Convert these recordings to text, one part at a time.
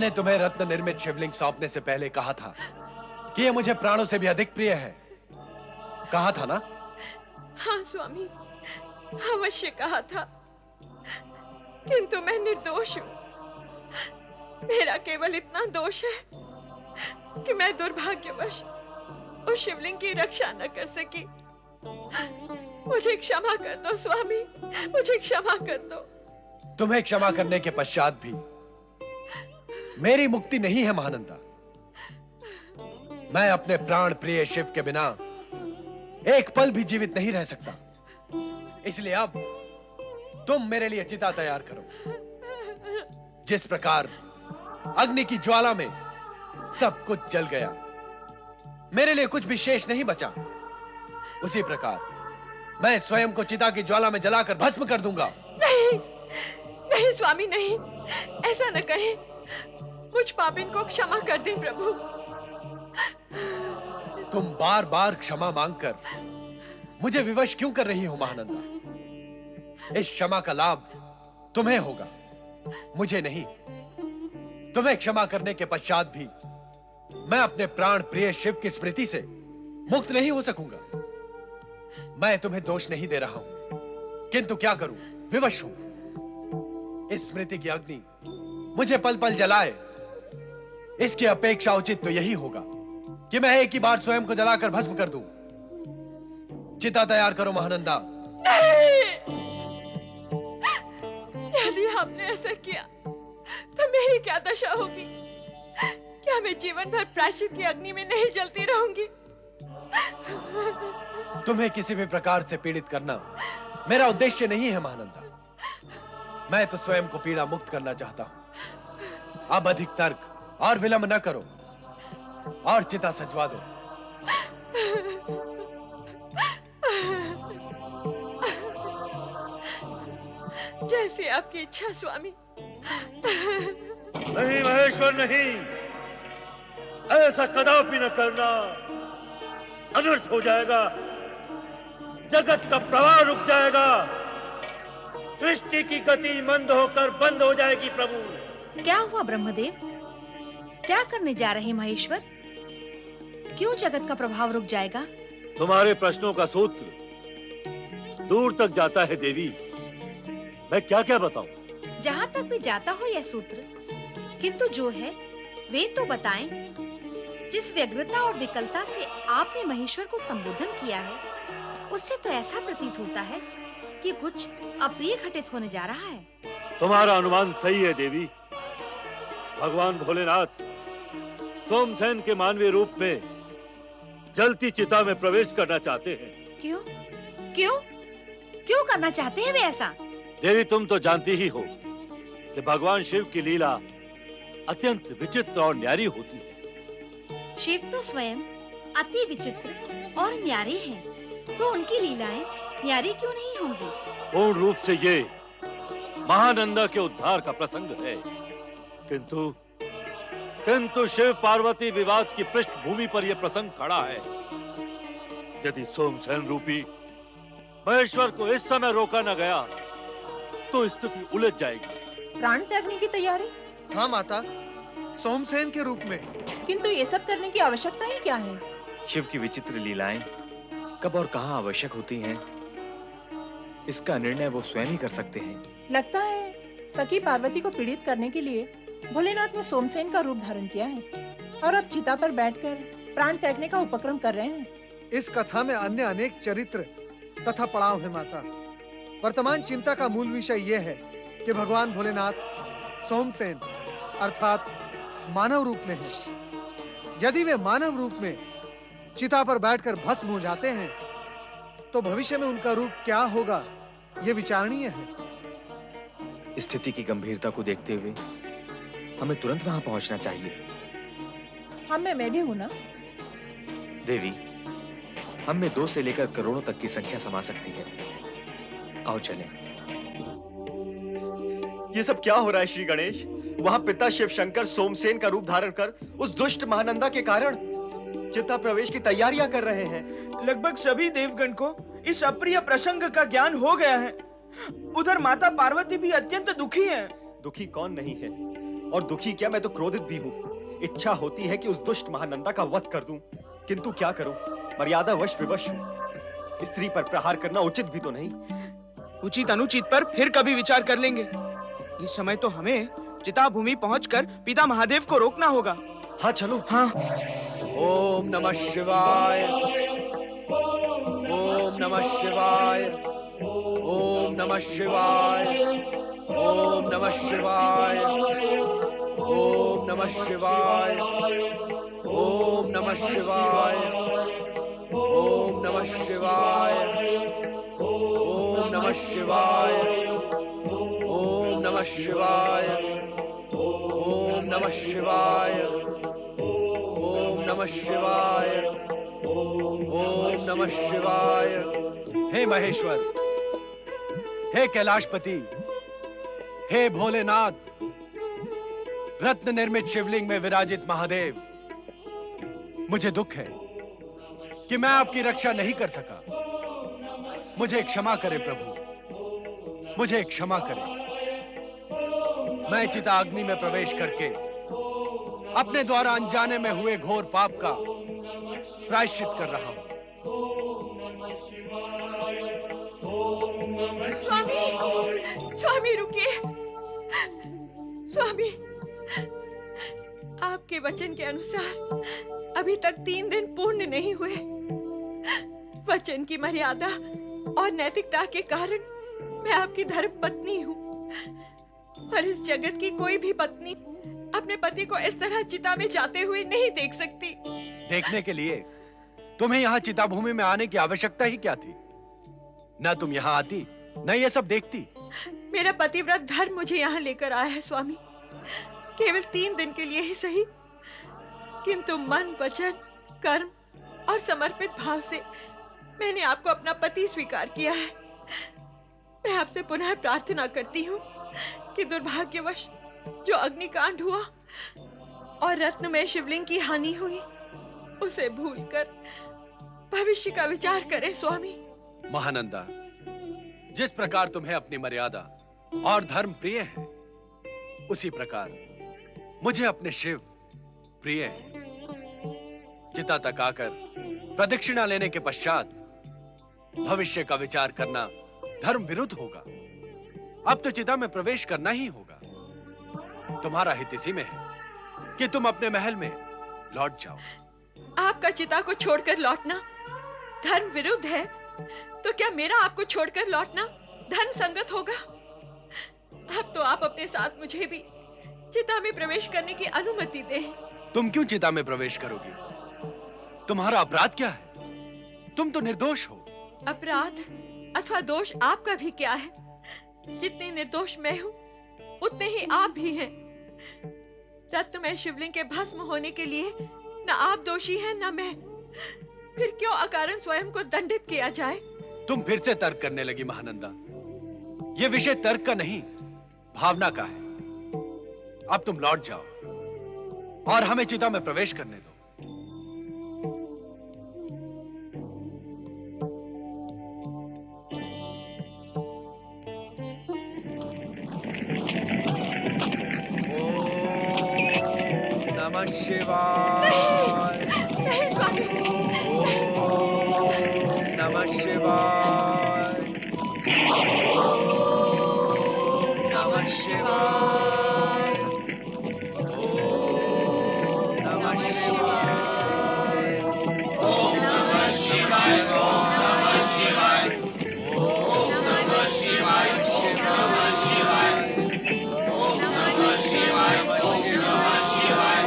मैंने तुम्हें रत्न निर्मित शिवलिंग सौंपने से पहले कहा था कि यह मुझे प्राणों से भी अधिक प्रिय है। कहा था ना? हाँ स्वामी, अवश्य कहा था, किंतु मैं निर्दोष हूँ। मेरा केवल इतना दोष है कि मैं दुर्भाग्यवश उस शिवलिंग की रक्षा न कर सकी। मुझे क्षमा कर दो स्वामी, मुझे क्षमा कर दो। तुम्हें क्षमा करने के पश्चात भी मेरी मुक्ति नहीं है महानंदा। मैं अपने प्राण प्रिय शिव के बिना एक पल भी जीवित नहीं रह सकता। इसलिए अब तुम मेरे लिए चिता तैयार करो। जिस प्रकार अग्नि की ज्वाला में सब कुछ जल गया, मेरे लिए कुछ भी शेष नहीं बचा, उसी प्रकार मैं स्वयं को चिता की ज्वाला में जलाकर भस्म कर दूंगा। नहीं, नहीं स्वामी, नहीं, ऐसा न कहें। मुझ पापिन को क्षमा कर दें प्रभु। तुम बार बार क्षमा मांगकर मुझे विवश क्यों कर रही हो महानंदा? इस क्षमा का लाभ तुम्हें होगा, मुझे नहीं। तुम्हें क्षमा करने के पश्चात भी मैं अपने प्राण प्रिय शिव की स्मृति से मुक्त नहीं हो सकूंगा। मैं तुम्हें दोष नहीं दे रहा हूं, किंतु क्या करूं, विवश हूं। इस स्मृति की अग्नि मुझे पल पल जलाए, इसकी अपेक्षा उचित तो यही होगा कि मैं एक ही बार स्वयं को जलाकर भस्म कर दूं। चिता तैयार करो महानंदा। नहीं! यदि आपने ऐसा किया तो मेरी क्या दशा होगी? क्या मैं जीवन भर प्रायश्चित की अग्नि में नहीं जलती रहूंगी? तुम्हें किसी भी प्रकार से पीड़ित करना मेरा उद्देश्य नहीं है महानंदा। मैं तो स्वयं को पीड़ा मुक्त करना चाहता हूं। अब अधिक तर्क और विलंब न करो और चिता सजवा दो। जैसी आपकी इच्छा स्वामी। नहीं महेश्वर, नहीं, ऐसा कदापि न करना। अनर्थ हो जाएगा, जगत का प्रवाह रुक जाएगा, सृष्टि की गति मंद होकर बंद हो जाएगी। प्रभु, क्या हुआ ब्रह्मदेव? क्या करने जा रहे महेश्वर? क्यों जगत का प्रभाव रुक जाएगा? तुम्हारे प्रश्नों का सूत्र दूर तक जाता है देवी। मैं क्या क्या बताऊं? जहाँ तक भी जाता हो यह सूत्र, किंतु जो है वे तो बताएं। जिस व्यग्रता और विकलता से आपने महेश्वर को संबोधन किया है, उससे तो ऐसा प्रतीत होता है कि कुछ अप्रिय घटित होने जा रहा है। तुम्हारा अनुमान सही है देवी। भगवान भोलेनाथ सोमसेन के मानवीय रूप में जलती चिता में प्रवेश करना चाहते हैं। क्यों? क्यों? क्यों करना चाहते हैं वे ऐसा? देवी, तुम तो जानती ही हो कि भगवान शिव की लीला अत्यंत विचित्र और न्यारी होती है। शिव तो स्वयं अति विचित्र और न्यारे हैं, तो उनकी लीलाएं न्यारी क्यों नहीं होंगी? पूर्ण रूप से ये महानंदा के उद्धार का प्रसंग है, किंतु शिव पार्वती विवाद की पृष्ठभूमि पर यह प्रसंग खड़ा है। यदि सोमसेन रूपी महेश्वर को इस समय रोका न गया तो स्थिति उलझ जाएगी। प्राण त्यागने की तैयारी? हाँ माता, सोमसेन के रूप में। किंतु ये सब करने की आवश्यकता ही क्या है? शिव की विचित्र लीलाएं कब और कहां आवश्यक होती हैं, इसका निर्णय वो स्वयं ही कर सकते हैं। लगता है सखी पार्वती को पीड़ित करने के लिए भोलेनाथ ने सोमसेन का रूप धारण किया है और अब चिता पर बैठकर प्राण त्यागने का उपक्रम कर रहे हैं। इस कथा में अन्य अनेक चरित्र तथा पड़ाव है माता। वर्तमान चिंता का मूल विषय यह है कि भगवान भोलेनाथ सोमसेन अर्थात मानव रूप में है। यदि वे मानव रूप में चिता पर बैठकर भस्म हो जाते हैं तो भविष्य में उनका रूप क्या होगा, यह विचारणीय है। स्थिति की गंभीरता को देखते हुए हमें तुरंत वहां पहुंचना चाहिए। हम में मैं भी हूं ना? देवी, हम में 2 से लेकर करोड़ों तक की संख्या समा सकती है। आओ चलें। ये सब क्या हो रहा है श्री गणेश? वहां पिता शिव शंकर सोमसेन का रूप धारण कर उस दुष्ट महानंदा के कारण चिता प्रवेश की तैयारियां कर रहे हैं। लगभग सभी देवगण को इस अप्रिय प्रसंग का ज्ञान हो गया है। उधर माता पार्वती भी अत्यंत दुखी है। दुखी कौन नहीं है? और दुखी क्या, मैं तो क्रोधित भी हूँ। इच्छा होती है कि उस दुष्ट महानंदा का वध कर दूं, किंतु क्या करूं, मर्यादावश विवश हूं। स्त्री पर प्रहार करना उचित भी तो नहीं। उचित अनुचित पर फिर कभी विचार कर लेंगे। इस समय तो हमें चिता भूमि पहुंचकर पिता महादेव को रोकना होगा। हाँ चलो। हाँ। ओम नमः शिवाय, ओम नमः शिवाय, ओम नमः शिवाय, ओम नमः शिवाय, ओम नमः शिवाय, ओम नमः शिवाय, ओम नमः शिवाय, ओम नमः शिवाय, ओम नमः शिवाय, ओम नमः शिवाय, ओम नमः शिवाय, ओम नमः शिवाय। हे महेश्वर, हे कैलाशपति, हे भोलेनाथ, रत्न निर्मित शिवलिंग में विराजित महादेव, मुझे दुख है कि मैं आपकी रक्षा नहीं कर सका। मुझे क्षमा करें प्रभु, मुझे क्षमा करें। मैं चिताग्नि में प्रवेश करके अपने द्वारा अनजाने में हुए घोर पाप का प्रायश्चित कर रहा हूं। स्वामी, स्वामी रुकिए। स्वामी, आपके वचन के अनुसार अभी तक 3 दिन पूर्ण नहीं हुए। वचन की मर्यादा और नैतिकता के कारण मैं आपकी धर्म पत्नी हूँ, और इस जगत की कोई भी पत्नी अपने पति को इस तरह चिता में जाते हुए नहीं देख सकती। देखने के लिए तुम्हें यहाँ चिता भूमि में आने की आवश्यकता ही क्या थी? न तुम यहाँ आती, न ये सब देखती। मेरा पतिव्रत धर्म मुझे यहाँ लेकर आया है स्वामी, केवल 3 दिन के लिए ही सही, किंतु मन, वचन, कर्म और समर्पित भाव से मैंने आपको अपना पति स्वीकार किया है। मैं आपसे पुनः प्रार्थना करती हूँ कि दुर्भाग्यवश जो अग्निकांड हुआ और रत्न में शिवलिंग की हानि हुई, उसे भूलकर भविष्य का विचार करें स्वामी। महानंदा, जिस प्रकार तुम्हें अपनी मर्यादा और धर्म प्रिय है, उसी प्रकार मुझे अपने शिव प्रिय है। चिता तक आकर प्रदक्षिणा लेने के पश्चात भविष्य का विचार करना धर्म विरुद्ध होगा। अब तो चिता में प्रवेश करना ही होगा। तुम्हारा हित इसी में है कि तुम अपने महल में लौट जाओ। आपका चिता को छोड़कर लौटना धर्म विरुद्ध है, तो क्या मेरा आपको छोड़कर लौटना धर्म संगत होगा? अब तो आप अपने साथ मुझे भी चिता में प्रवेश करने की अनुमति दें। तुम क्यों चिता में प्रवेश करोगी? तुम्हारा अपराध क्या है? तुम तो निर्दोष हो। अपराध अथवा दोष आपका भी क्या है? जितनी निर्दोष मैं हूँ, उतने ही आप भी हैं। रत्न में शिवलिंग के भस्म होने के लिए न आप दोषी हैं न मैं। फिर क्यों अकारण स्वयं को दंडित किया जाए? तुम फिर से तर्क करने लगी महानंदा। यह विषय तर्क का नहीं, भावना का है। अब तुम लौट जाओ और हमें चिता में प्रवेश करने दो। नमः शिवाय। नहीं स्वामी, नमः शिवाय। नमः शिवाय। नमः शिवाय। ओम नमः शिवाय। ओम नमः शिवाय। ओम नमः शिवाय। ओम नमः शिवाय। ओम नमः शिवाय। ओम नमः शिवाय।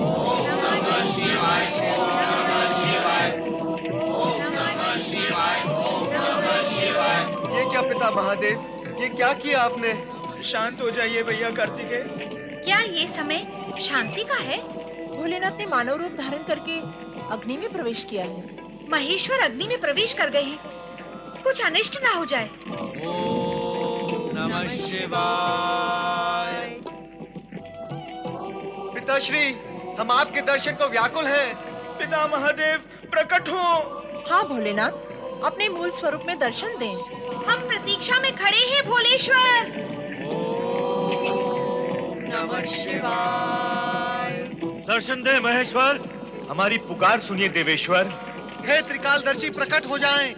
ओम नमः शिवाय। ओम नमः शिवाय। ओम नमः शिवाय। ओम नमः शिवाय। ये क्या पिता महादेव, ये क्या किया आपने? शांत हो जाइए भैया कार्तिकेय। क्या ये समय शांति का है? भोलेनाथ ने मानव रूप धारण करके अग्नि में प्रवेश किया है। महेश्वर अग्नि में प्रवेश कर गए हैं, कुछ अनिष्ट ना हो जाए। ओम नमः शिवाय। पिताश्री, हम आपके दर्शन को व्याकुल हैं। पिता महादेव प्रकट हो। हाँ भोलेनाथ, अपने मूल स्वरूप में दर्शन दें। हम प्रतीक्षा में खड़े हैं भोलेश्वर। ओम नमः दर्शन दे महेश्वर। हमारी पुकार सुनिए देवेश्वर। हे त्रिकालदर्शी प्रकट हो जाएं।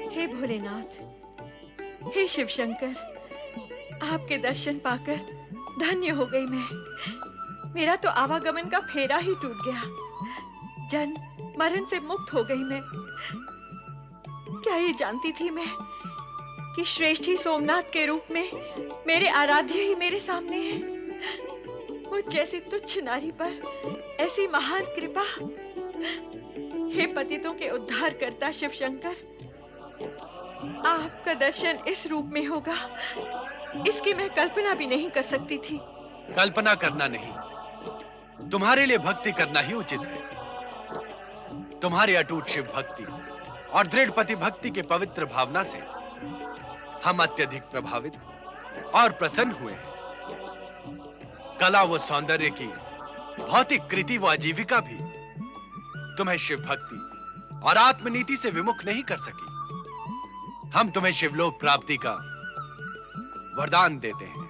हे भोलेनाथ, हे शिव शंकर, आपके दर्शन पाकर धन्य हो गई मैं। मेरा तो आवागमन का फेरा ही टूट गया। जन्म मरण से मुक्त हो गई मैं। क्या ये जानती थी मैं कि श्रेष्ठ ही सोमनाथ के रूप में मेरे आराध्य ही मेरे सामने हैं। मुझ जैसी तुच्छ नारी पर ऐसी महान कृपा। हे पतितों के उद्धार करता शिव शंकर, आपका दर्शन इस रूप में होगा, इसकी मैं कल्पना भी नहीं कर सकती थी। कल्पना करना नहीं, तुम्हारे लिए भक्ति करना ही उचित है। तुम्हारी अटूट शिव भक्ति और दृढ़ पति भक्ति के पवित्र भावना से हम अत्यधिक प्रभावित और प्रसन्न हुए हैं। कला व सौंदर्य की भौतिक कृति व आजीविका भी तुम्हें शिव भक्ति और आत्मनीति से विमुख नहीं कर सकी। हम तुम्हें शिवलोक प्राप्ति का वरदान देते हैं।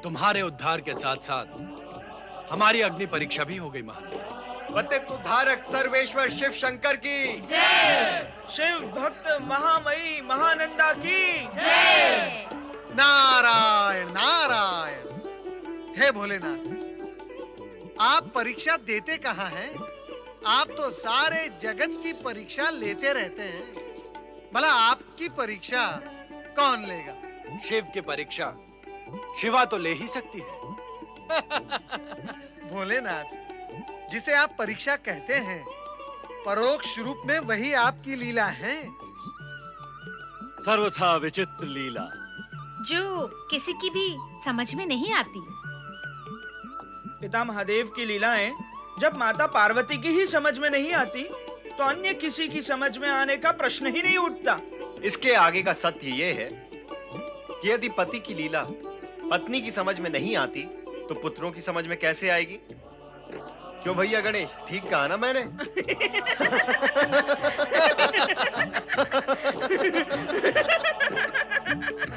तुम्हारे उद्धार के साथ साथ हमारी अग्नि परीक्षा भी हो गई महाराज। पतित उद्धारक सर्वेश्वर शिव शंकर की शिव भक्त महामयी महानंदा की नारायण नारायण। हे भोलेनाथ, आप परीक्षा देते कहाँ हैं? आप तो सारे जगत की परीक्षा लेते रहते हैं। भला आपकी परीक्षा कौन लेगा? शिव की परीक्षा शिवा तो ले ही सकती है। भोलेनाथ, जिसे आप परीक्षा कहते हैं, परोक्ष रूप में वही आपकी लीला है। सर्वथा विचित्र लीला, जो किसी की भी समझ में नहीं आती। पिता महादेव की लीलाएं जब माता पार्वती की ही समझ में नहीं आती, तो अन्य किसी की समझ में आने का प्रश्न ही नहीं उठता। इसके आगे का सत्य ये है कि यदि पति की लीला पत्नी की समझ में नहीं आती, तो पुत्रों की समझ में कैसे आएगी? क्यों भैया गणेश, ठीक कहा ना मैंने?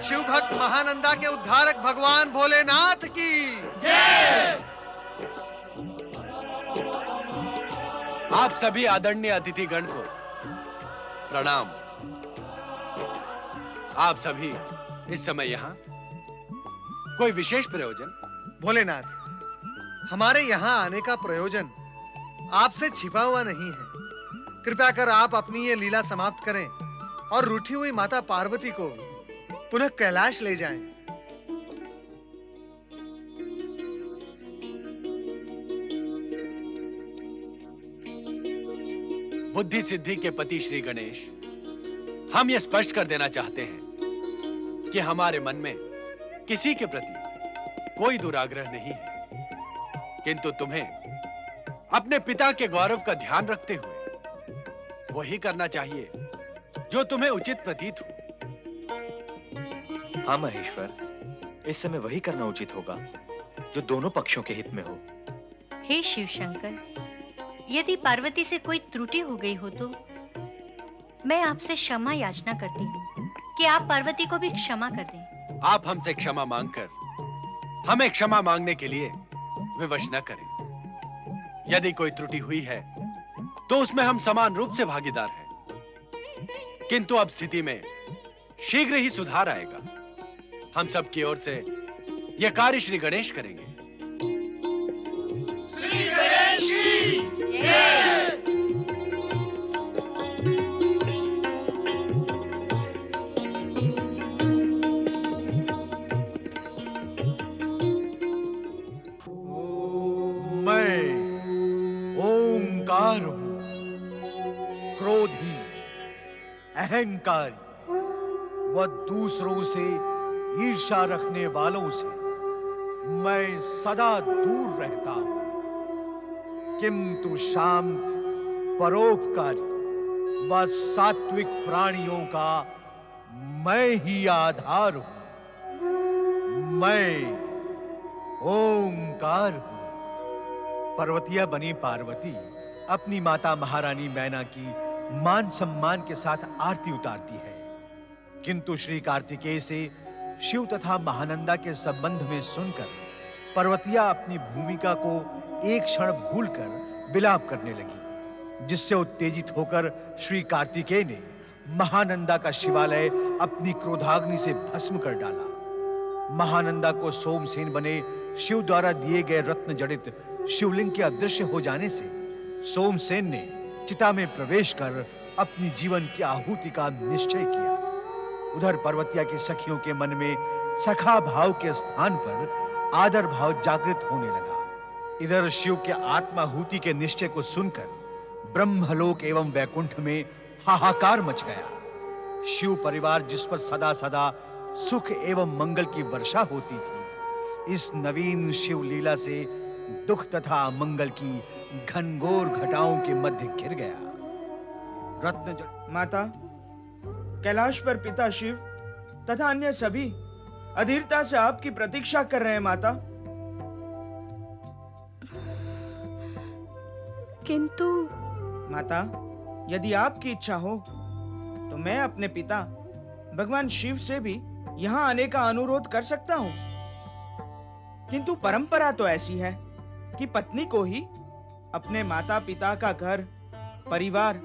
शिव भक्त महानंदा के उद्धारक भगवान भोलेनाथ की जय। आप सभी आदरणीय अतिथि गण को प्रणाम। आप सभी इस समय यहाँ कोई विशेष प्रयोजन? भोलेनाथ, हमारे यहाँ आने का प्रयोजन आपसे छिपा हुआ नहीं है। कृपया कर आप अपनी ये लीला समाप्त करें और रूठी हुई माता पार्वती को पुनः कैलाश ले जाएं। बुद्धि सिद्धि के पति श्री गणेश, हम ये स्पष्ट कर देना चाहते हैं कि हमारे मन में किसी के प्रति कोई दुराग्रह नहीं है, किंतु तुम्हें अपने पिता के गौरव का ध्यान रखते हुए वही करना चाहिए जो तुम्हें उचित प्रतीत हो। हाँ महेश्वर, इस समय वही करना उचित होगा जो दोनों पक्षों के हित में हो। हे शिव शंकर, यदि पार्वती से कोई त्रुटि हो गई हो तो मैं आपसे क्षमा याचना करती हूँ कि आप पार्वती को भी क्षमा कर दें। आप हमसे क्षमा मांगकर हमें क्षमा मांगने के लिए विवश न करें। यदि कोई त्रुटि हुई है तो उसमें हम समान रूप से भागीदार हैं, किंतु अब स्थिति में शीघ्र ही सुधार आएगा। हम सब की ओर से यह कार्य श्री गणेश करेंगे। श्री गणेश की जय। क्रोधी, अहंकारी व दूसरों से ईर्ष्या रखने वालों से मैं सदा दूर रहता हूं, किंतु शांत, परोपकारी व सात्विक प्राणियों का मैं ही आधार हूं। मैं ओंकार हूं। पर्वतिया बनी पार्वती अपनी माता महारानी मैना की मान सम्मान के साथ आरती उतारती है, किंतु श्री कार्तिकेय से शिव तथा महानंदा के संबंध में सुनकर पर्वतिया अपनी भूमिका को एक क्षण भूलकर विलाप करने लगी, जिससे उत्तेजित होकर श्री कार्तिकेय ने महानंदा का शिवालय अपनी क्रोधाग्नि से भस्म कर डाला। महानंदा को सोमसेन बने शिव द्वारा दिए गए रत्न जड़ित शिवलिंग के अदृश्य हो जाने से सोमसेन ने चिता में प्रवेश कर अपनी जीवन की आहुति का निश्चय किया। उधर पर्वतिया की सखियों के मन में सखा भाव के स्थान पर आदर भाव जागृत होने लगा। इधर शिव के आत्माहुति के निश्चय को सुनकर ब्रह्मलोक एवं वैकुंठ में हाहाकार मच गया। शिव परिवार जिस पर सदा सदा सुख एवं मंगल की वर्षा होती थी, इस नवीन शिव लीला से दुख तथा अमंगल की घनघोर घटाओं के मध्य घिर गया। माता, कैलाश पर पिता शिव तथा अन्य सभी अधीरता से आपकी प्रतीक्षा कर रहे हैं माता। किंतु माता, यदि आपकी इच्छा हो तो मैं अपने पिता भगवान शिव से भी यहाँ आने का अनुरोध कर सकता हूँ, किंतु परंपरा तो ऐसी है कि पत्नी को ही अपने माता पिता का घर, परिवार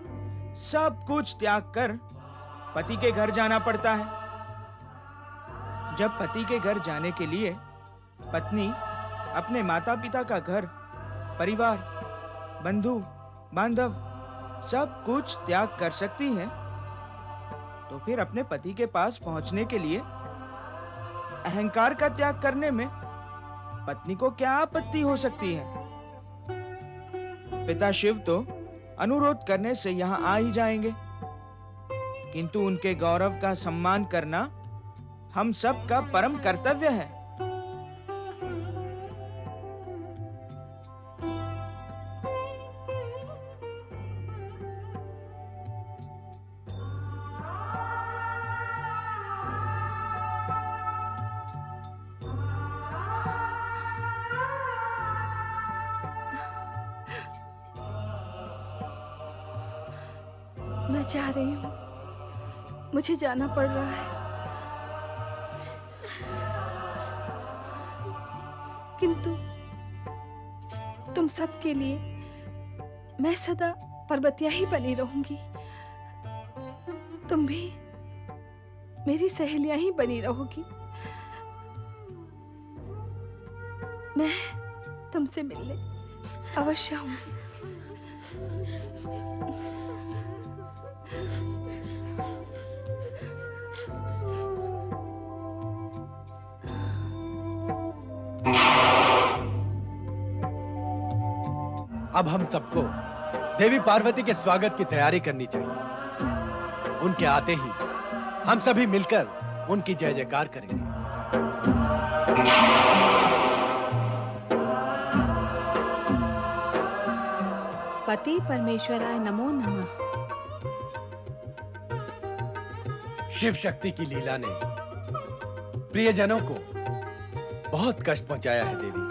सब कुछ त्याग कर पति के घर जाना पड़ता है। जब पति के घर जाने के लिए पत्नी अपने माता पिता का घर, परिवार, बंधु बांधव सब कुछ त्याग कर सकती है, तो फिर अपने पति के पास पहुंचने के लिए अहंकार का त्याग करने में पत्नी को क्या आपत्ति हो सकती है? पिता शिव तो अनुरोध करने से यहाँ आ ही जाएंगे, किंतु उनके गौरव का सम्मान करना हम सब का परम कर्तव्य है। मैं जा रही हूँ, मुझे जाना पड़ रहा है, किंतु तुम सबके लिए मैं सदा पर्वतिया ही बनी रहूंगी। तुम भी मेरी सहेलियां ही बनी रहोगी। मैं तुमसे मिलने अवश्य आऊंगी। अब हम सबको देवी पार्वती के स्वागत की तैयारी करनी चाहिए। उनके आते ही हम सभी मिलकर उनकी जय जयकार करेंगे। पति परमेश्वराय नमो नमः। शिव शक्ति की लीला ने प्रियजनों को बहुत कष्ट पहुंचाया है देवी।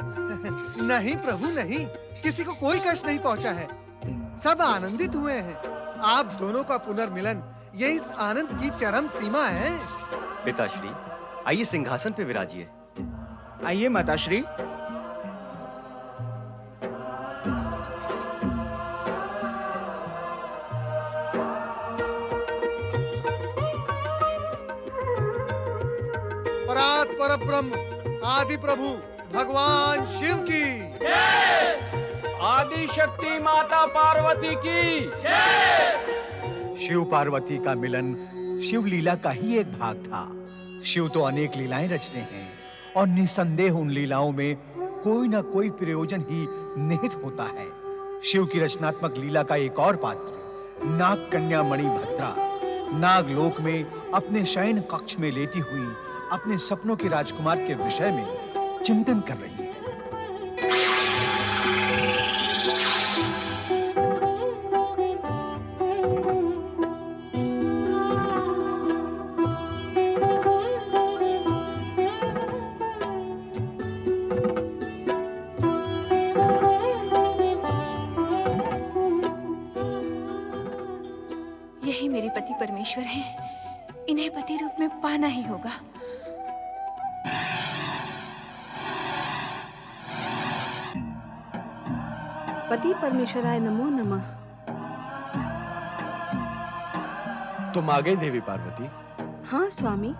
नहीं प्रभु नहीं, किसी को कोई कष्ट नहीं पहुंचा है। सब आनंदित हुए हैं। आप दोनों का पुनर्मिलन ये इस आनंद की चरम सीमा है। पिताश्री, आइए सिंहासन पे विराजिए। आइए माताश्री। परात परब्रह्म आदि प्रभु भगवान शिव की आदि शक्ति माता पार्वती की शिव पार्वती का मिलन शिव लीला का ही एक भाग था। शिव तो अनेक लीलाएं रचते हैं और निसंदेह उन लीलाओं में कोई ना कोई प्रयोजन ही निहित होता है। शिव की रचनात्मक लीला का एक और पात्र नाग कन्या मणिभद्रा नागलोक में अपने शयन कक्ष में लेटी हुई अपने सपनों के राजकुमार के विषय में चिंतन कर रही है। यही मेरे पति परमेश्वर हैं। इन्हें पति रूप में पाना ही होगा। पति परमेश्वराय नमो नमः। तुम आ गई देवी पार्वती? हाँ स्वामी,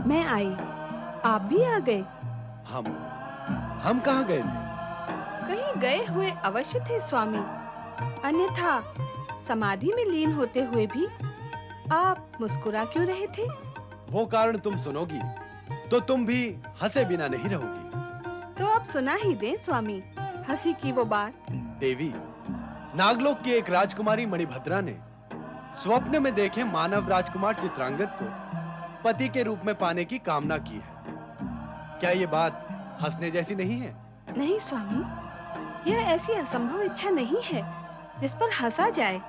मैं आई। आप भी आ गए? हम कहाँ गए थे? कहीं गए हुए अवश्य थे स्वामी, अन्यथा समाधि में लीन होते हुए भी आप मुस्कुरा क्यों रहे थे? वो कारण तुम सुनोगी तो तुम भी हंसे बिना नहीं रहोगी। तो आप सुना ही दें स्वामी, हंसी की वो बात। देवी, नागलोक की एक राजकुमारी मणिभद्रा ने स्वप्न में देखे मानव राजकुमार चित्रांगद को पति के रूप में पाने की कामना की है। क्या ये बात हंसने जैसी नहीं है? नहीं स्वामी, यह ऐसी असंभव इच्छा नहीं है जिस पर हंसा जाए।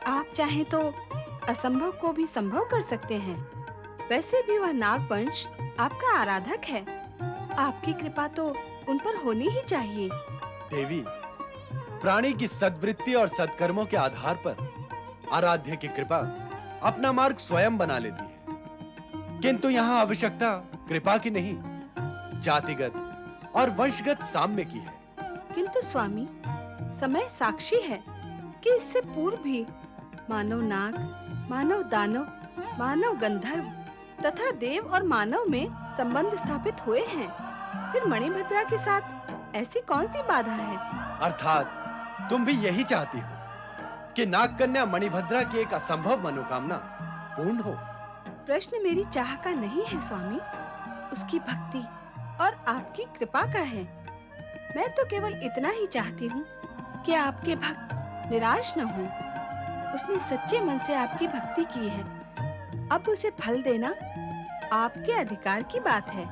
आप चाहें तो असंभव को भी संभव कर सकते हैं। वैसे भी वह नागवंश आपका आराधक है। आपकी कृपा तो उन पर होनी ही चाहिए। देवी, प्राणी की सद्वृत्ति और सत्कर्मों के आधार पर आराध्य की कृपा अपना मार्ग स्वयं बना लेती है, किंतु यहाँ आवश्यकता कृपा की नहीं, जातिगत और वंशगत साम्य की है। किंतु स्वामी, समय साक्षी है कि इससे पूर्व भी मानव नाग, मानव दानव, मानव गंधर्व तथा देव और मानव में संबंध स्थापित हुए हैं। फिर मणिभद्रा के साथ ऐसी कौन सी बाधा है? अर्थात तुम भी यही चाहती हो कि नाग कन्या मणिभद्रा की एक असंभव मनोकामना पूर्ण हो? प्रश्न मेरी चाह का नहीं है स्वामी, उसकी भक्ति और आपकी कृपा का है। मैं तो केवल इतना ही चाहती हूँ कि आपके भक्त निराश न हों। उसने सच्चे मन से आपकी भक्ति की है, अब उसे फल देना आपके अधिकार की बात है।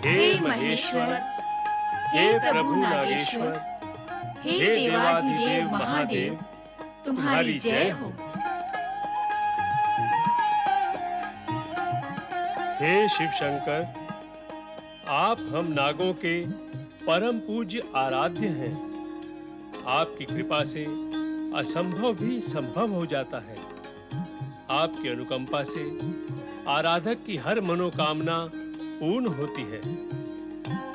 हे महेश्वर, हे प्रभु नागेश्वर, हे देवाधिदेव महादेव, तुम्हारी जय हो। हे शिव शंकर, आप हम नागों के परम पूज्य आराध्य हैं। आपकी कृपा से असंभव भी संभव हो जाता है। आपकी अनुकंपा से आराधक की हर मनोकामना पूर्ण होती है।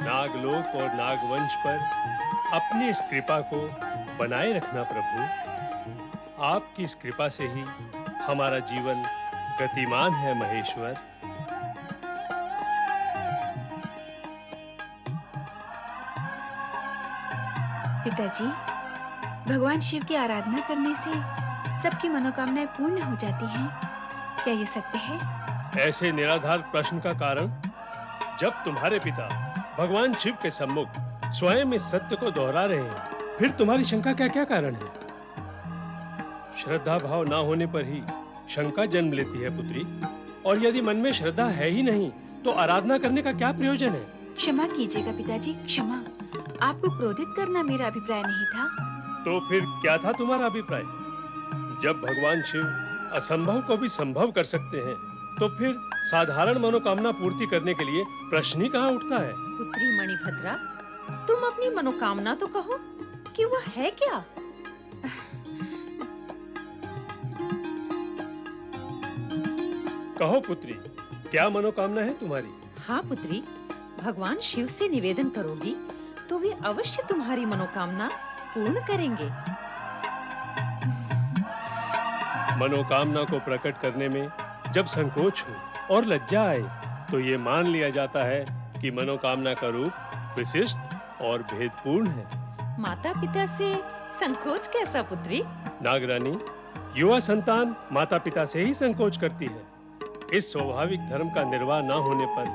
नागलोक और नागवंश पर अपनी इस कृपा को बनाए रखना प्रभु। आपकी इस कृपा से ही हमारा जीवन गतिमान है महेश्वर। पिताजी, भगवान शिव की आराधना करने से सबकी मनोकामनाएं पूर्ण हो जाती हैं। क्या ये सत्य है? ऐसे निराधार प्रश्न का कारण, जब तुम्हारे पिता भगवान शिव के सम्मुख स्वयं इस सत्य को दोहरा रहे हैं, फिर तुम्हारी शंका क्या क्या कारण है? श्रद्धा भाव ना होने पर ही शंका जन्म लेती है पुत्री, और यदि मन में श्रद्धा है ही नहीं तो आराधना करने का क्या प्रयोजन है? क्षमा कीजिएगा पिताजी, क्षमा। आपको क्रोधित करना मेरा अभिप्राय नहीं था। तो फिर क्या था तुम्हारा अभिप्राय? जब भगवान शिव असंभव को भी संभव कर सकते हैं, तो फिर साधारण मनोकामना पूर्ति करने के लिए प्रश्न ही कहाँ उठता है? पुत्री मणिभद्रा, तुम अपनी मनोकामना तो कहो कि वह है क्या? कहो पुत्री, क्या मनोकामना है तुम्हारी? हाँ पुत्री, भगवान शिव से निवेदन करोगी तो वे अवश्य तुम्हारी मनोकामना पूर्ण करेंगे। मनोकामना को प्रकट करने में जब संकोच हो और लज्जा आए, तो ये मान लिया जाता है कि मनोकामना का रूप विशिष्ट और भेदपूर्ण है। माता पिता से संकोच कैसा पुत्री? नागरानी, युवा संतान माता पिता से ही संकोच करती है। इस स्वाभाविक धर्म का निर्वाह न होने पर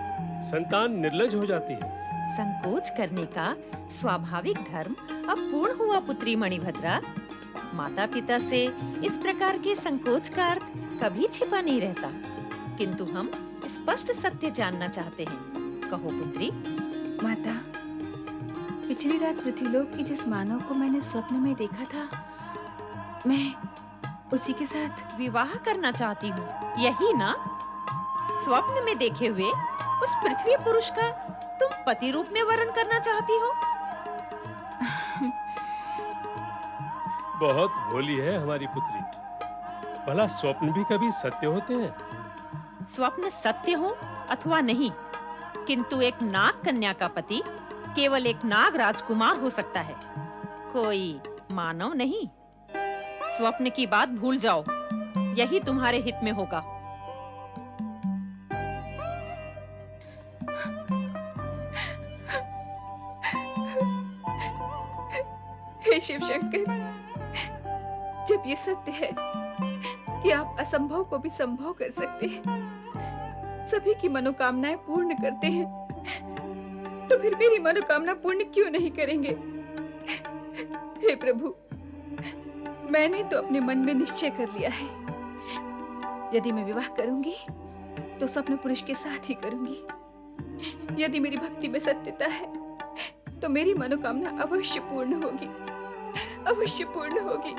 संतान निर्लज हो जाती है। संकोच करने का स्वाभाविक धर्म अब पूर्ण हुआ पुत्री मणिभद्रा। माता पिता से इस प्रकार के संकोच का अर्थ कभी छिपा नहीं रहता, किंतु हम स्पष्ट सत्य जानना चाहते हैं। कहो पुत्री। माता, पिछली रात पृथ्वीलोक की जिस मानव को मैंने स्वप्न में देखा था, मैं उसी के साथ विवाह करना चाहती हूँ, यही ना? स्वप्न में देखे हुए उस पृथ्वी पुरुष का तुम पति रूप में वर्ण करना चाहती हो? बहुत भोली है हमारी पुत्री। भला स्वप्न भी कभी सत्य होते हैं? स्वप्न सत्य हो अथवा नहीं, किंतु एक नाग कन्या का पति केवल एक नाग राजकुमार हो सकता है, कोई मानव नहीं। स्वप्न की बात भूल जाओ, यही तुम्हारे हित में होगा। हे शिव शंकर, जब ये सत्य है कि आप असंभव को भी संभव कर सकते हैं, सभी की मनोकामनाएं पूर्ण करते हैं, तो फिर मेरी मनोकामना पूर्ण क्यों नहीं करेंगे? हे प्रभु, मैंने तो अपने मन में निश्चय कर लिया है, यदि मैं विवाह करूंगी तो स्वप्न पुरुष के साथ ही करूंगी। यदि मेरी भक्ति में सत्यता है तो मेरी मनोकामना अवश्य पूर्ण होगी, अवश्य पूर्ण होगी।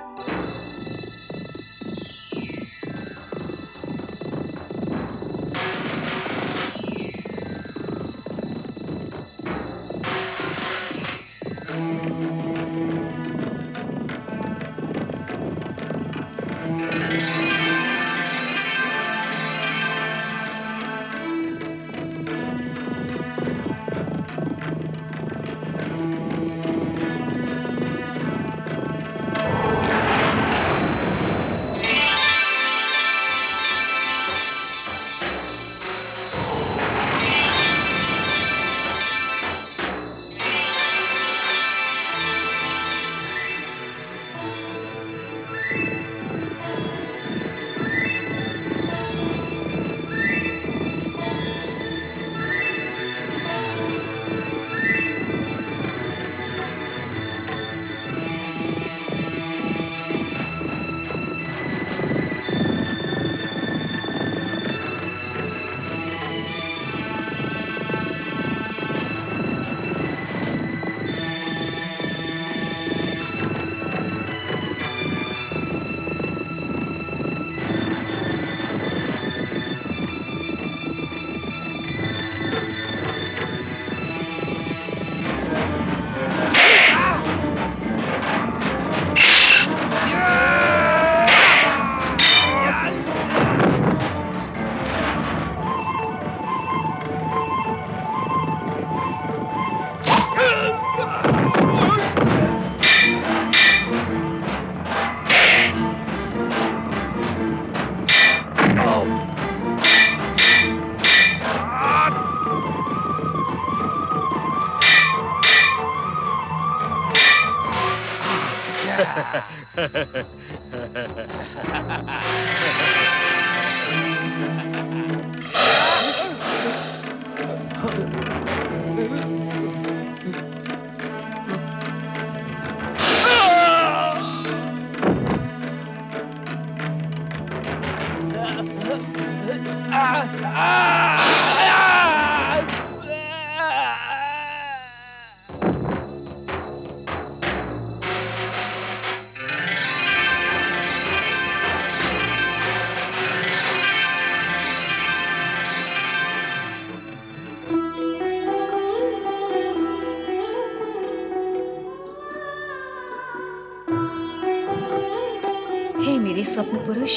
हे मेरे स्वप्न पुरुष,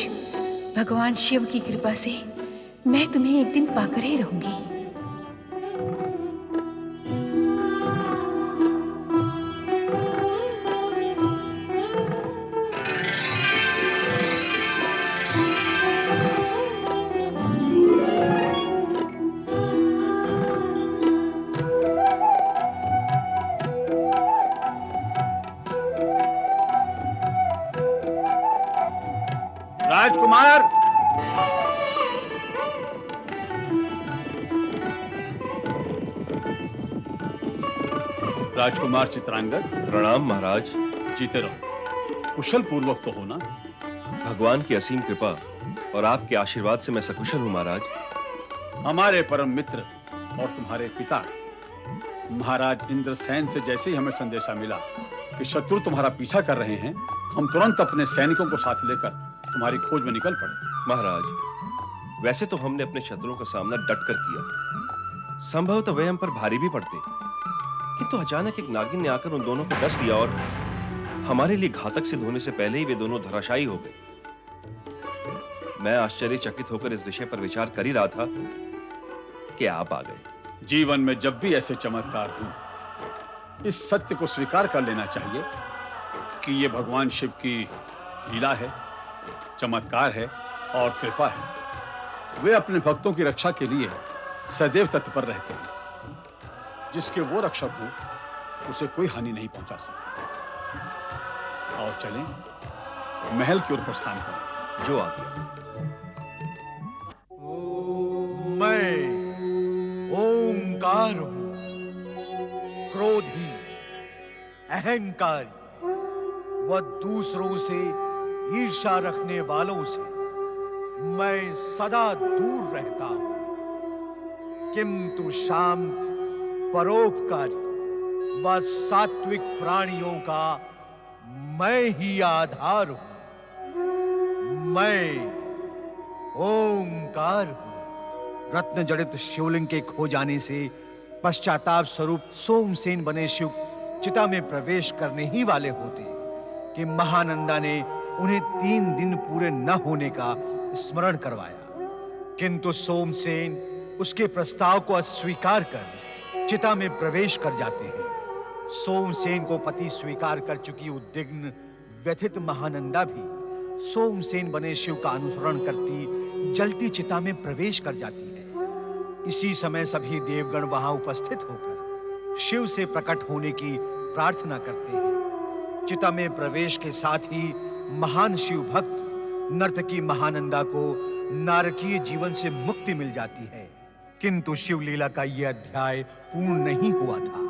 भगवान शिव की कृपा से मैं तुम्हें एक दिन पाकर ही रहूंगी। राजकुमार, राजकुमार चित्रांगद। प्रणाम महाराज। जीते रहो, कुशल पूर्वक तो होना। भगवान की असीम कृपा और आपके आशीर्वाद से मैं सकुशल हूँ महाराज। हमारे परम मित्र और तुम्हारे पिता महाराज इंद्रसेन से जैसे ही हमें संदेशा मिला कि शत्रु तुम्हारा पीछा कर रहे हैं, हम तुरंत अपने सैनिकों को साथ लेकर तुम्हारी खोज में निकल पड़े। महाराज, वैसे तो हमने अपने शत्रुओं का सामना डटकर किया, संभवतः वे हम पर भारी भी पड़ते, किंतु अचानक एक नागिन ने आकर उन दोनों को डस लिया और हमारे लिए घातक सिद्ध होने से पहले ही वे दोनों धराशायी हो गए। मैं आश्चर्यचकित होकर इस विषय पर विचार कर ही रहा था कि आप आ गए। जीवन में जब भी ऐसे चमत्कार हों, इस सत्य को स्वीकार कर लेना चाहिए कि ये भगवान शिव की लीला है, चमत्कार है और कृपा है। वे अपने भक्तों की रक्षा के लिए सदैव तत्पर रहते हैं। जिसके वो रक्षक हो, उसे कोई हानि नहीं पहुंचा सकता। और चलें, महल की ओर प्रस्थान करें। जो आज्ञा। मैं ओंकार हूं, क्रोधी, अहंकारी व दूसरों से ईर्ष्या रखने वालों से मैं सदा दूर रहता हूं, किंतु शांत, परोपकारी व सात्विक प्राणियों का मैं ही आधार हूं। मैं ओंकार हूं। रत्न जड़ित शिवलिंग के खो जाने से पश्चाताप स्वरूप सोमसेन बने शिव चिता में प्रवेश करने ही वाले होते कि महानंदा ने उन्हें 3 दिन पूरे न होने का स्मरण करवाया, किंतु सोमसेन उसके प्रस्ताव को अस्वीकार कर चिता में प्रवेश कर जाते हैं। सोमसेन को पति स्वीकार कर चुकी उद्विग्न व्यथित महानंदा भी सोमसेन बने शिव का अनुसरण करती जलती चिता में प्रवेश कर जाती है। इसी समय सभी देवगण वहां उपस्थित होकर शिव से प्रकट होने की प्रार्थना करते हैं। चिता में प्रवेश के साथ ही महान शिव भक्त नर्तकी महानंदा को नारकीय जीवन से मुक्ति मिल जाती है। किंतु शिव लीला का यह अध्याय पूर्ण नहीं हुआ था।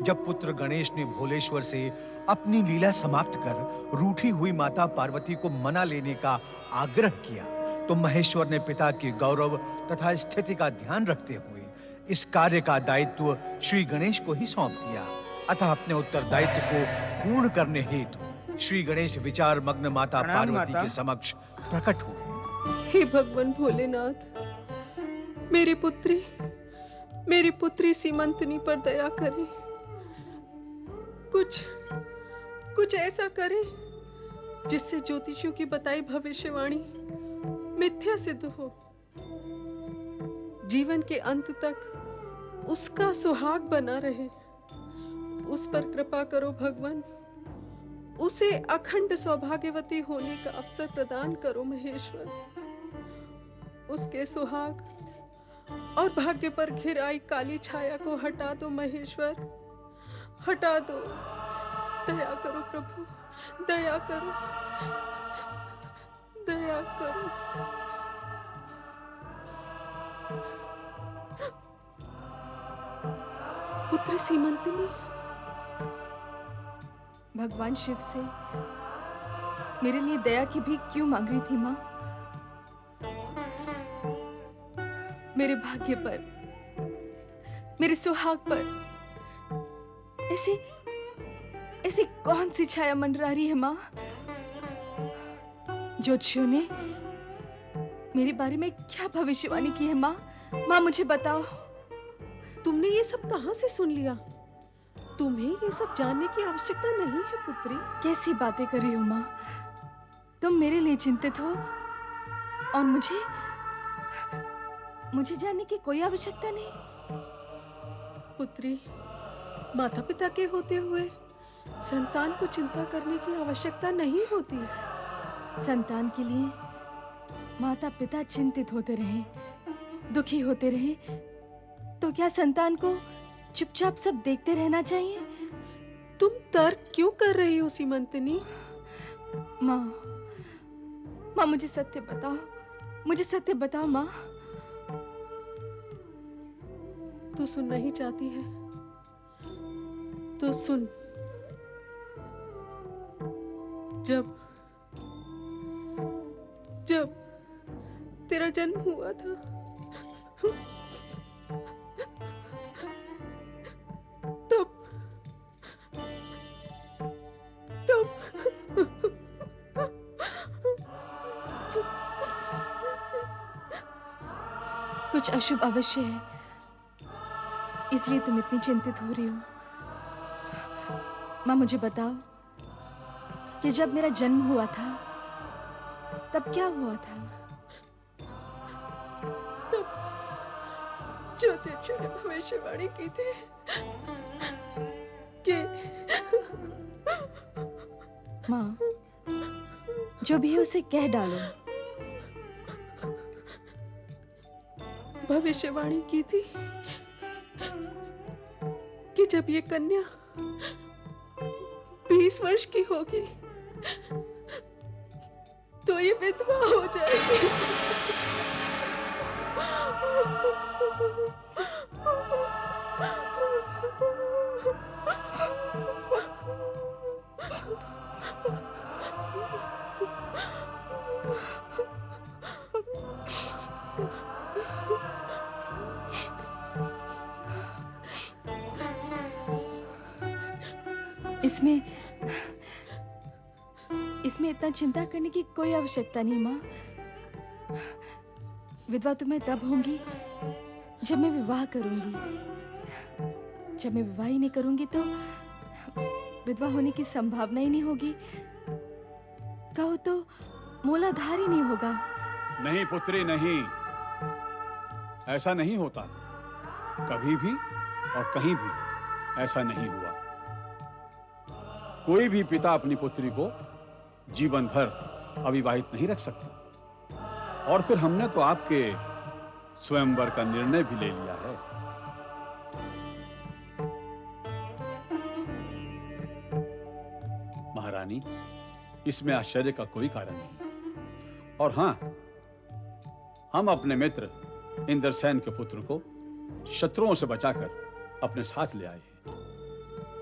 जब पुत्र गणेश ने भोलेश्वर से अपनी लीला समाप्त कर रूठी हुई माता पार्वती को मना लेने का आग्रह किया, तो महेश्वर ने पिता के गौरव तथा स्थिति का ध्यान रखते हुए इस कार्य का दायित्व श्री गणेश को ही सौंप दिया। अतः अपने उत्तरदायित्व को पूर्ण करने हेतु श्री गणेश विचार मग्न माता पार्वती के समक्ष प्रकट हुए। हे भगवान भोलेनाथ, मेरी पुत्री सीमंतनी पर दया करें। कुछ ऐसा करें जिससे ज्योतिषियों की बताई भविष्यवाणी मिथ्या सिद्ध हो। जीवन के अंत तक उसका सुहाग बना रहे। उस पर कृपा करो भगवान। उसे अखंड सौभाग्यवती होने का अवसर प्रदान करो महेश्वर। उसके सुहाग और भाग्य पर घिर आई काली छाया को हटा दो महेश्वर, हटा दो। दया करो प्रभु, दया करो, दया करो। पुत्र सीमंतनी, भगवान शिव से मेरे लिए दया की भीख क्यों मांग रही थी माँ? मेरे भाग्य पर, मेरे सुहाग पर ऐसी कौन सी छाया मंडरा रही है माँ? ज्योतिषियों ने मेरे बारे में क्या भविष्यवाणी की है माँ? माँ मुझे बताओ। तुमने ये सब कहाँ से सुन लिया? तुम्हें ये सब जानने की आवश्यकता नहीं है पुत्री। कैसी बातें कर रही हो माँ? तुम मेरे लिए चिंतित हो और मुझे जानने की कोई आवश्यकता नहीं। पुत्री, माता पिता के होते हुए संतान को चिंता करने की आवश्यकता नहीं होती। संतान के लिए माता पिता चिंतित होते रहे, दुखी होते रहे, तो क्या संतान को चुपचाप सब देखते रहना चाहिए? तुम तर्क क्यों कर रही हो सीमंतनी? माँ मुझे सत्य बताओ, मुझे सत्य बताओ माँ। तू सुनना ही चाहती है तो सुन, जब तेरा जन्म हुआ था कुछ अशुभ अवश्य है, इसलिए तुम इतनी चिंतित हो रही हो। माँ, मुझे बताओ कि जब मेरा जन्म हुआ था तब क्या हुआ था? तब ज्योतिषियों ने भविष्यवाणी की थी कि माँ, जो भी है उसे कह डालो। भविष्यवाणी की थी कि जब ये कन्या 20 वर्ष की होगी तो ये विधवा हो जाएगी। इसमें इतना चिंता करने की कोई आवश्यकता नहीं माँ। विधवा तो मैं तब होंगी जब मैं विवाह करूंगी। जब मैं विवाह ही नहीं करूंगी तो विधवा होने की संभावना ही नहीं होगी। कहो तो मूलाधार ही नहीं होगा। नहीं पुत्री, नहीं, ऐसा नहीं होता। कभी भी और कहीं भी ऐसा नहीं हुआ। कोई भी पिता अपनी पुत्री को जीवन भर अविवाहित नहीं रख सकता। और फिर हमने तो आपके स्वयंवर का निर्णय भी ले लिया है। महारानी, इसमें आश्चर्य का कोई कारण नहीं। और हां, हम अपने मित्र इंद्रसेन के पुत्र को शत्रुओं से बचाकर अपने साथ ले आए हैं।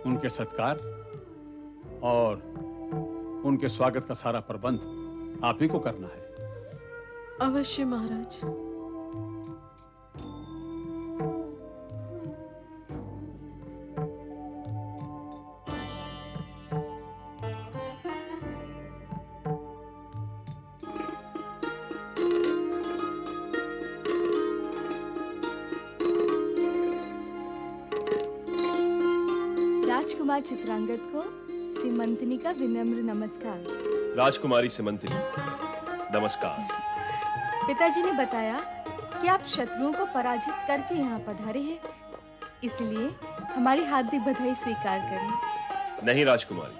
उनके सत्कार और उनके स्वागत का सारा प्रबंध आप ही को करना है। अवश्य महाराज। राजकुमार चित्रांगद को सीमंतनी का विनम्र नमस्कार। राजकुमारी सीमंतनी, नमस्कार। पिताजी ने बताया कि आप शत्रुओं को पराजित करके यहाँ पधारे हैं, इसलिए हमारी हार्दिक बधाई स्वीकार करें। नहीं राजकुमारी,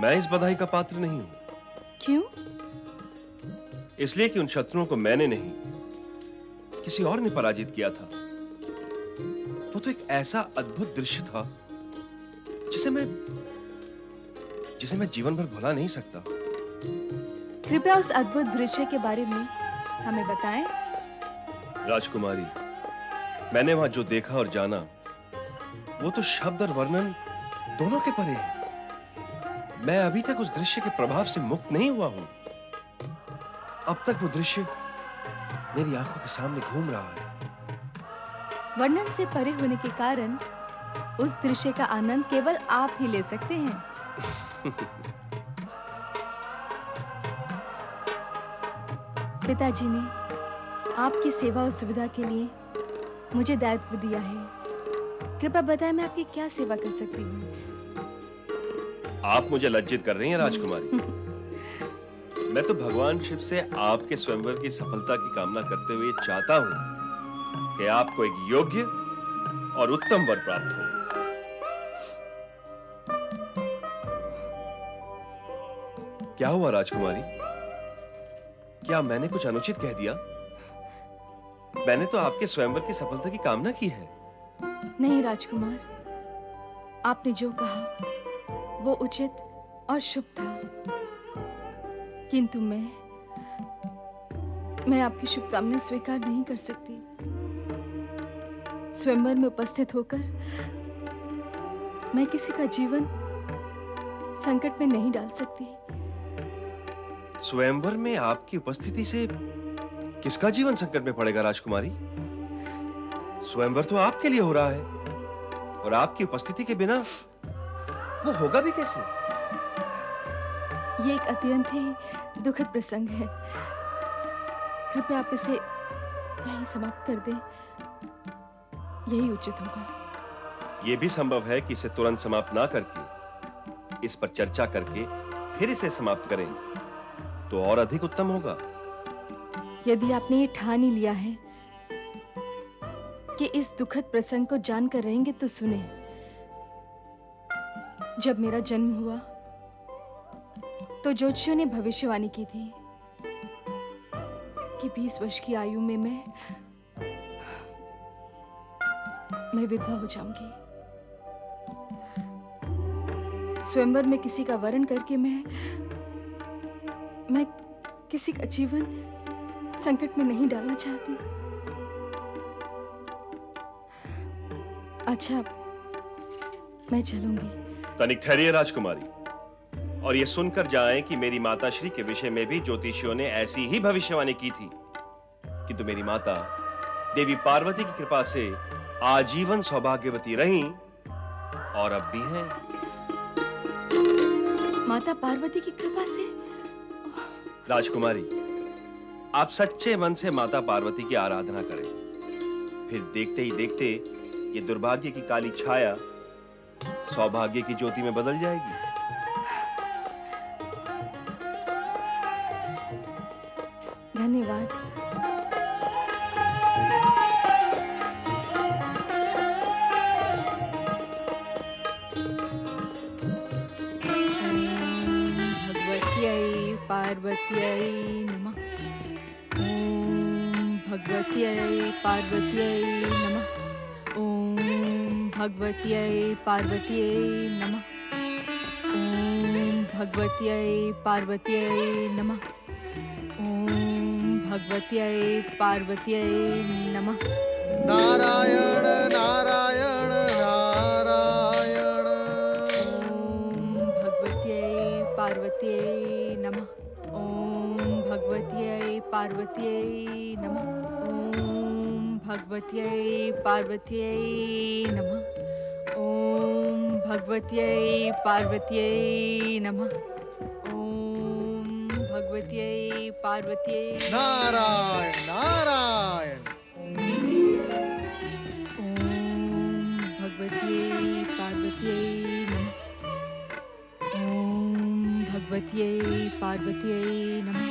मैं इस बधाई का पात्र नहीं हूँ। क्यों? इसलिए कि उन शत्रुओं को मैंने नहीं, किसी और ने पराजित किया था। वो तो एक ऐसा अद्भुत दृश्य था जिसे मैं जीवन भर भुला नहीं सकता। कृपया उस अद्भुत दृश्य के बारे में हमें बताएं। राजकुमारी, मैंने वहां जो देखा और जाना वो तो शब्द और वर्णन दोनों के परे है। मैं अभी तक उस दृश्य के प्रभाव से मुक्त नहीं हुआ हूं। अब तक वो दृश्य मेरी आंखों के सामने घूम रहा है। वर्णन से परे होने के कारण उस दृश्य का आनंद केवल आप ही ले सकते हैं। पिताजी ने आपकी सेवा और सुविधा के लिए मुझे दायित्व दिया है। कृपया बताएं मैं आपकी क्या सेवा कर सकती हूँ। आप मुझे लज्जित कर रही हैं राजकुमारी। मैं तो भगवान शिव से आपके स्वयंवर की सफलता की कामना करते हुए चाहता हूँ कि आपको एक योग्य और उत्तम वर प्राप्त हो। क्या हुआ राजकुमारी? क्या मैंने कुछ अनुचित कह दिया? मैंने तो आपके स्वयंवर की सफलता की कामना की है। नहीं राजकुमार, आपने जो कहा वो उचित और शुभ था, किंतु मैं आपकी शुभकामनाएं स्वीकार नहीं कर सकती। स्वयंवर में उपस्थित होकर मैं किसी का जीवन संकट में नहीं डाल सकती। स्वयंवर में आपकी उपस्थिति से किसका जीवन संकट में पड़ेगा राजकुमारी? स्वयंवर तो आपके लिए हो रहा है और आपकी उपस्थिति के बिना वो होगा भी कैसे? ये एक अत्यंत ही दुखद प्रसंग है। कृपया आप इसे यहीं समाप्त कर दें, यही उचित होगा। ये भी संभव है कि इसे तुरंत समाप्त ना करके इस पर चर्चा करके फिर इसे समाप्त करें तो और अधिक उत्तम होगा। यदि आपने ये ठान ही लिया है कि इस दुखद प्रसंग को जानकर रहेंगे तो सुने। जब मेरा जन्म हुआ तो ज्योतिषियों ने भविष्यवाणी की थी कि 20 वर्ष की आयु में मैं विधवा हो जाऊंगी। स्वयंवर में किसी का वरण करके मैं किसी का जीवन संकट में नहीं डालना चाहती। अच्छा, मैं चलूंगी। तनिक ठहरिए राजकुमारी, और ये सुनकर जाएं कि मेरी माता श्री के विषय में भी ज्योतिषियों ने ऐसी ही भविष्यवाणी की थी, किंतु मेरी माता देवी पार्वती की कृपा से आजीवन सौभाग्यवती रहीं और अब भी हैं। माता पार्वती की कृपा से? राजकुमारी, आप सच्चे मन से माता पार्वती की आराधना करें, फिर देखते ही देखते ये दुर्भाग्य की काली छाया सौभाग्य की ज्योति में बदल जाएगी। धन्यवाद। भगवत्यै पार्वत्यै नमः। ओम भगवत्यै पार्वत्यै नमः। ओम भगवत्यै पार्वत्यै नमः। ओम भगवत्यै पार्वत्यै नमः। ओम भगवत्यै पार्वत्यै नमः। नारायण नारायण नारायण। ओम भगवत्यै पार्वत्यै नमः। ओम भगवत्यै पार्वत्यै नमः। ओम भगवत्यै पार्वत्यै नमः। ओम भगवत्यै पार्वत्यै नमः। ओम भगवत्यै पार्वत्यै नारायण नारायण। ओम भगवत्यै पार्वत्यै नमः। ओम भगवत्यै पार्वत्यै नमः।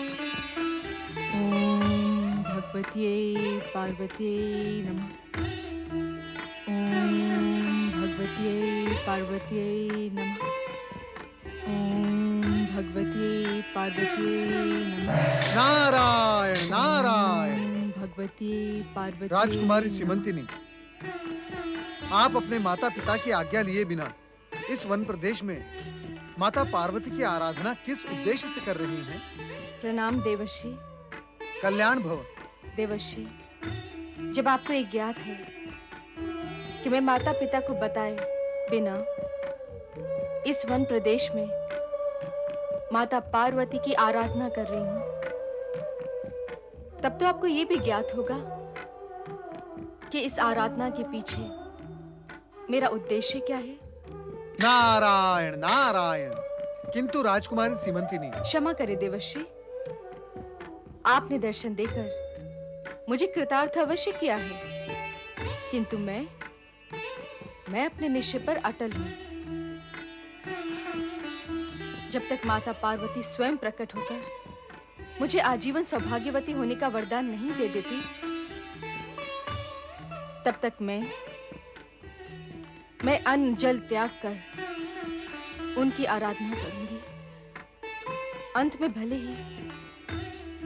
ओम भगवत्यै पार्वत्यै नमः। ओम भगवत्यै पार्वत्यै नमः। ओम भगवत्यै पार्वत्यै नमः। नारायण नारायण। भगवती पार्वती। राजकुमारी सीमंतिनी, आप अपने माता पिता की आज्ञा लिए बिना इस वन प्रदेश में माता पार्वती की आराधना किस उद्देश्य से कर रही हैं? प्रणाम देवर्षि। कल्याण भव। देवर्षि, जब आपको ये ज्ञात है कि मैं माता पिता को बताए बिना इस वन प्रदेश में माता पार्वती की आराधना कर रही हूँ, तब तो आपको ये भी ज्ञात होगा कि इस आराधना के पीछे मेरा उद्देश्य क्या है। नारायण नारायण। किंतु राजकुमारी सीमंतिनी, क्षमा करे देवर्षि, आपने दर्शन देकर मुझे कृतार्थ अवश्य किया है, किंतु मैं अपने निश्चय पर अटल हूं। जब तक माता पार्वती स्वयं प्रकट होकर मुझे आजीवन सौभाग्यवती होने का वरदान नहीं दे देती, तब तक मैं अन्न जल त्याग कर उनकी आराधना करूंगी। अंत में भले ही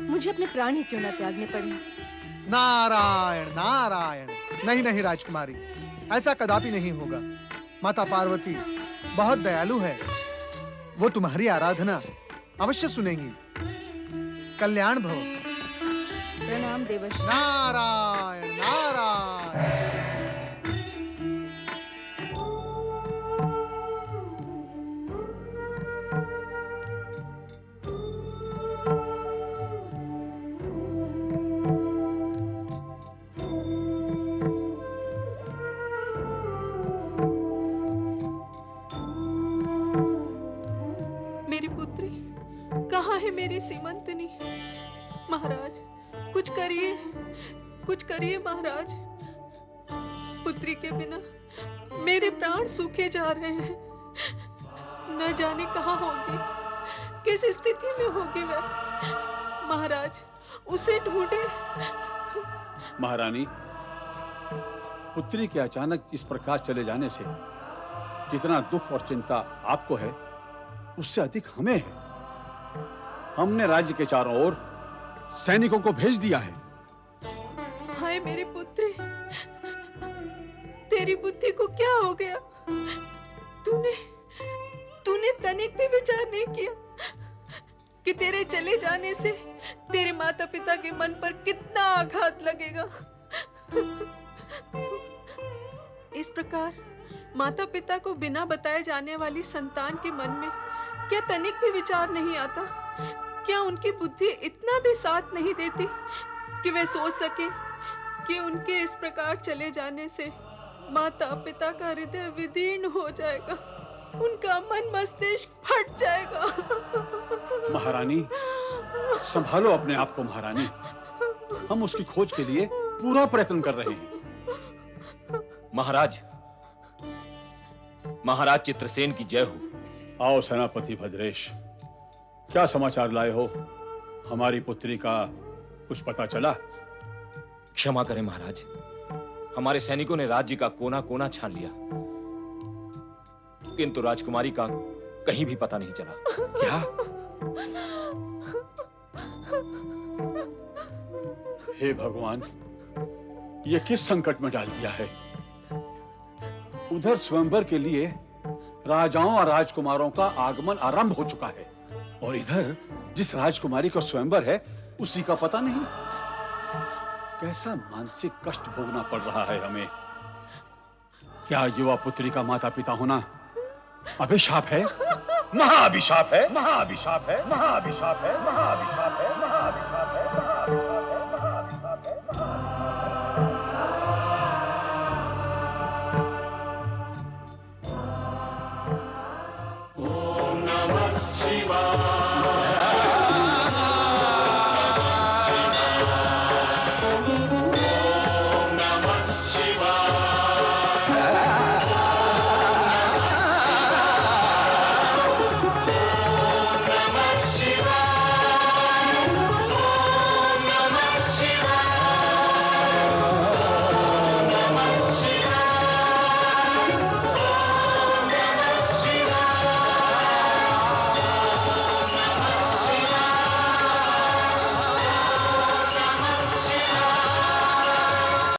मुझे अपने प्राण ही क्यों न त्यागने पड़े। नारायण नारायण। नहीं नहीं राजकुमारी, ऐसा कदापि नहीं होगा। माता पार्वती बहुत दयालु है, वो तुम्हारी आराधना अवश्य सुनेंगी। कल्याण भव। प्रणाम देवर्षि। नारायण नारायण। मेरी पुत्री कहाँ है मेरी सीमंतनी? महाराज कुछ करिए महाराज। पुत्री के बिना मेरे प्राण सूखे जा रहे हैं। न जाने कहाँ होगी, किस स्थिति में होगी वह। महाराज उसे ढूंढे। महारानी, पुत्री के अचानक इस प्रकार चले जाने से जितना दुख और चिंता आपको है, उससे अधिक हमें है। हमने राज्य के चारों ओर सैनिकों को भेज दिया है। हाय मेरे पुत्री, तेरी बुद्धि को क्या हो गया? तूने तनिक भी विचार नहीं किया कि तेरे चले जाने से तेरे माता पिता के मन पर कितना आघात लगेगा। इस प्रकार माता पिता को बिना बताए जाने वाली संतान के मन में क्या तनिक भी विचार नहीं आता? क्या उनकी बुद्धि इतना भी साथ नहीं देती कि वे सोच सके कि उनके इस प्रकार चले जाने से माता पिता का हृदय विदीर्ण हो जाएगा, उनका मन मस्तिष्क फट जाएगा। महारानी, संभालो अपने आप को महारानी। हम उसकी खोज के लिए पूरा प्रयत्न कर रहे हैं। महाराज चित्रसेन की जय हो। आओ सेनापति भद्रेश, क्या समाचार लाए हो? हमारी पुत्री का कुछ पता चला? क्षमा करें महाराज, हमारे सैनिकों ने राज्य का कोना कोना छान लिया, किंतु राजकुमारी का कहीं भी पता नहीं चला। क्या? हे भगवान, ये किस संकट में डाल दिया है? उधर स्वयंवर के लिए राजाओं और राजकुमारों का आगमन आरंभ हो चुका है, और इधर जिस राजकुमारी का स्वयंवर है उसी का पता नहीं। कैसा मानसिक कष्ट भोगना पड़ रहा है हमें। क्या युवा पुत्री का माता पिता होना अभिशाप है? महाअभिशाप है, महाअभिशाप है, महाअभिशाप है, महाअभिशाप है, महाअभिशाप है।